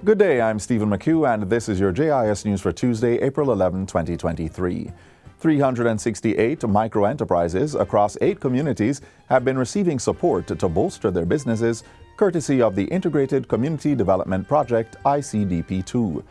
Good day, I'm Stephen McHugh, and this is your JIS News for Tuesday, April 11, 2023. 368 micro-enterprises across 8 communities have been receiving support to bolster their businesses, courtesy of the Integrated Community Development Project, ICDP2.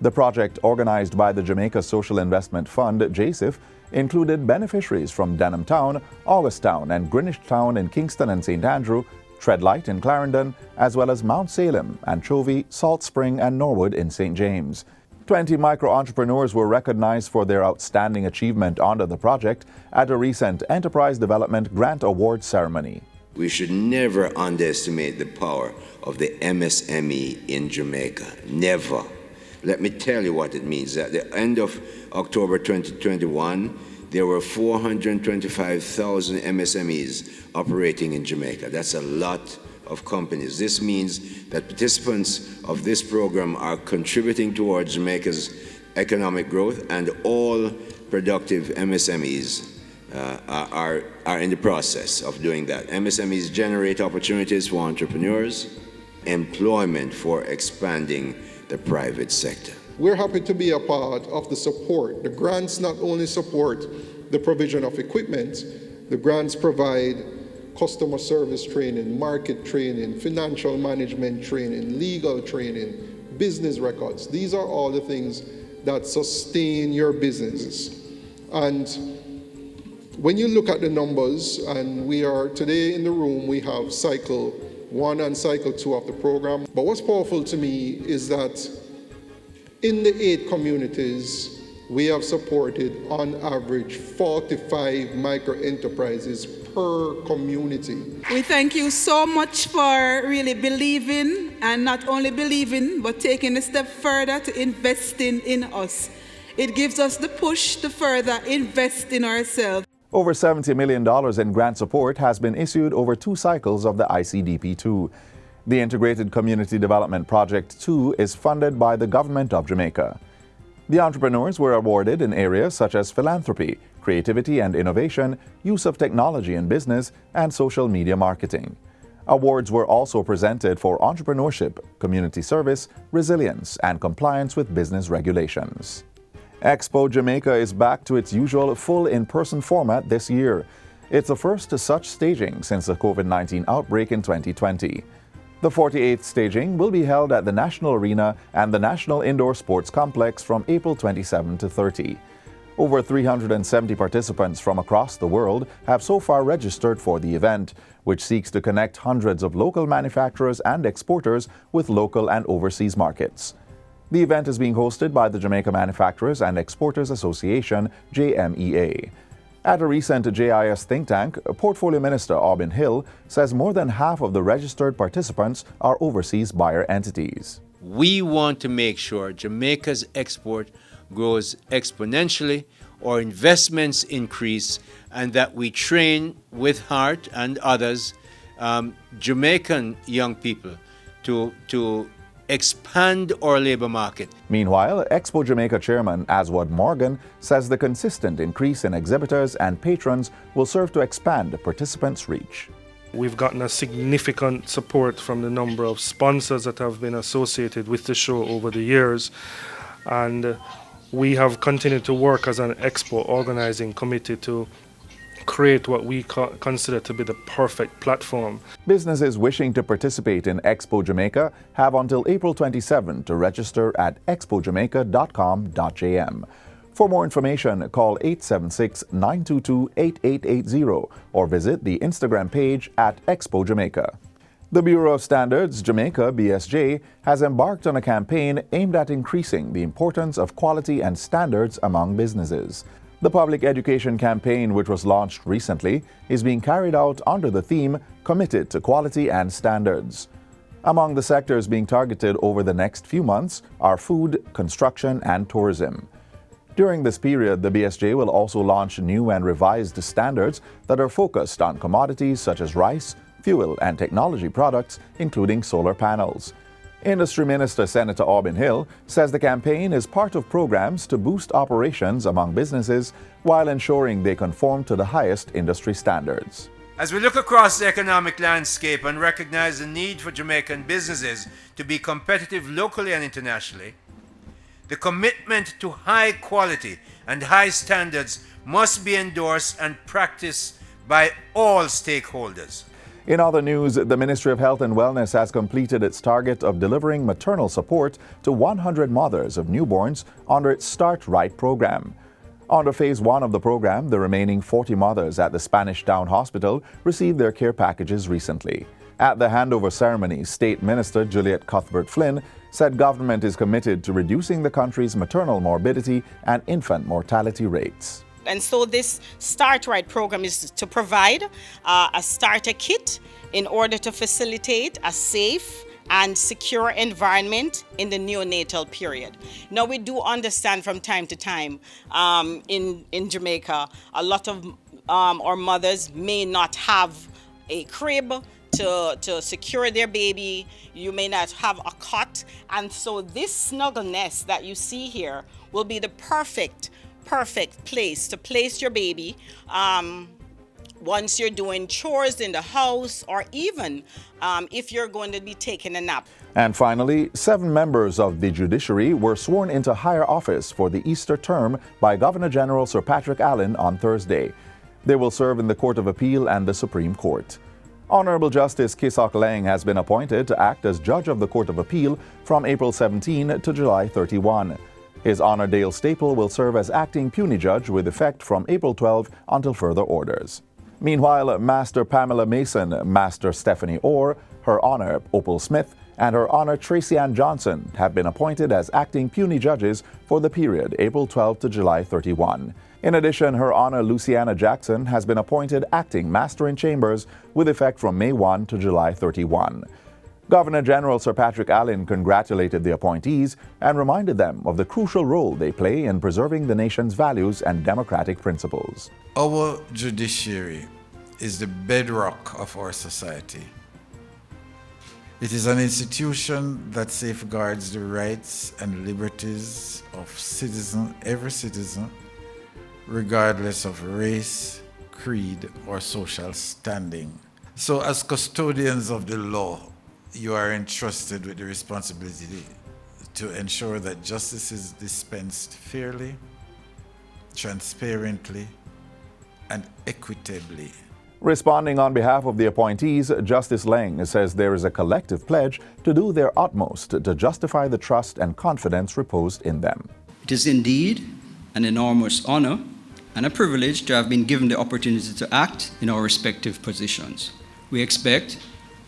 The project, organized by the Jamaica Social Investment Fund, JISF, included beneficiaries from Denham Town, Augustown, and Greenwich Town in Kingston and St. Andrew, Treadlight in Clarendon, as well as Mount Salem, Anchovy, Salt Spring, and Norwood in St. James. 20 micro-entrepreneurs were recognized for their outstanding achievement under the project at a recent Enterprise Development Grant Award ceremony. We should never underestimate the power of the MSME in Jamaica. Never. Let me tell you what it means. At the end of October 2021, there were 425,000 MSMEs operating in Jamaica. That's a lot of companies. This means that participants of this program are contributing towards Jamaica's economic growth, and all productive MSMEs are in the process of doing that. MSMEs generate opportunities for entrepreneurs, employment for expanding the private sector. We're happy to be a part of the support. The grants not only support the provision of equipment, the grants provide customer service training, market training, financial management training, legal training, business records. These are all the things that sustain your businesses. And when you look at the numbers, and we are today in the room, we have cycle 1 and cycle 2 of the program. But what's powerful to me is that in the 8 communities, we have supported on average 45 micro-enterprises per community. We thank you so much for really believing, and not only believing, but taking a step further to investing in us. It gives us the push to further invest in ourselves. Over $70 million in grant support has been issued over 2 cycles of the ICDP2. The Integrated Community Development Project 2 is funded by the Government of Jamaica. The entrepreneurs were awarded in areas such as philanthropy, creativity and innovation, use of technology in business, and social media marketing. Awards were also presented for entrepreneurship, community service, resilience, and compliance with business regulations. Expo Jamaica is back to its usual full in-person format this year. It's the first such staging since the COVID-19 outbreak in 2020. The 48th staging will be held at the National Arena and the National Indoor Sports Complex from April 27 to 30. Over 370 participants from across the world have so far registered for the event, which seeks to connect hundreds of local manufacturers and exporters with local and overseas markets. The event is being hosted by the Jamaica Manufacturers and Exporters Association, JMEA. At a recent JIS think tank, Portfolio Minister Aubin Hill says more than half of the registered participants are overseas buyer entities. We want to make sure Jamaica's export grows exponentially, our investments increase, and that we train with Heart and others Jamaican young people to expand our labor market. Meanwhile, Expo Jamaica Chairman Aswad Morgan says the consistent increase in exhibitors and patrons will serve to expand participants' reach. We've gotten a significant support from the number of sponsors that have been associated with the show over the years, and we have continued to work as an Expo organizing committee to create what we consider to be the perfect platform. Businesses wishing to participate in Expo Jamaica have until April 27 to register at expojamaica.com.jm. For more information, call 876-922-8880 or visit the Instagram page at Expo Jamaica. The Bureau of Standards Jamaica, BSJ, has embarked on a campaign aimed at increasing the importance of quality and standards among businesses. The public education campaign, which was launched recently, is being carried out under the theme Committed to Quality and Standards. Among the sectors being targeted over the next few months are food, construction, and tourism. During this period, the BSJ will also launch new and revised standards that are focused on commodities such as rice, fuel, and technology products, including solar panels. Industry Minister Senator Aubin Hill says the campaign is part of programs to boost operations among businesses while ensuring they conform to the highest industry standards. As we look across the economic landscape and recognize the need for Jamaican businesses to be competitive locally and internationally, the commitment to high quality and high standards must be endorsed and practiced by all stakeholders. In other news, the Ministry of Health and Wellness has completed its target of delivering maternal support to 100 mothers of newborns under its Start Right program. Under Phase 1 of the program, the remaining 40 mothers at the Spanish Town Hospital received their care packages recently. At the handover ceremony, State Minister Juliet Cuthbert-Flynn said government is committed to reducing the country's maternal morbidity and infant mortality rates. And so this Start Right program is to provide a starter kit in order to facilitate a safe and secure environment in the neonatal period. Now, we do understand from time to time in Jamaica, a lot of our mothers may not have a crib to secure their baby. You may not have a cot. And so this snuggle nest that you see here will be the perfect place to place your baby once you're doing chores in the house, or even if you're going to be taking a nap. And finally, 7 members of the Judiciary were sworn into higher office for the Easter term by Governor General Sir Patrick Allen on Thursday. They will serve in the Court of Appeal and the Supreme Court. Honorable Justice Kisok Leng has been appointed to act as Judge of the Court of Appeal from April 17 to July 31. His Honor Dale Staple will serve as acting puisne judge with effect from April 12 until further orders. Meanwhile, Master Pamela Mason, Master Stephanie Orr, Her Honor Opal Smith, and Her Honor Tracy Ann Johnson have been appointed as acting puisne judges for the period April 12 to July 31. In addition, Her Honor Luciana Jackson has been appointed acting Master in Chambers with effect from May 1 to July 31. Governor General Sir Patrick Allen congratulated the appointees and reminded them of the crucial role they play in preserving the nation's values and democratic principles. Our judiciary is the bedrock of our society. It is an institution that safeguards the rights and liberties of every citizen, regardless of race, creed, or social standing. So as custodians of the law, you are entrusted with the responsibility to ensure that justice is dispensed fairly, transparently, and equitably. Responding on behalf of the appointees, Justice Leng says there is a collective pledge to do their utmost to justify the trust and confidence reposed in them. It is indeed an enormous honor and a privilege to have been given the opportunity to act in our respective positions. We expect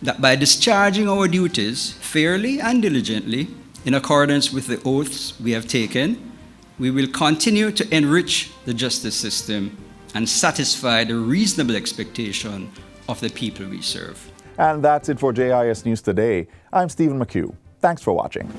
that by discharging our duties fairly and diligently, in accordance with the oaths we have taken, we will continue to enrich the justice system and satisfy the reasonable expectation of the people we serve. And that's it for JIS News Today. I'm Stephen McHugh. Thanks for watching.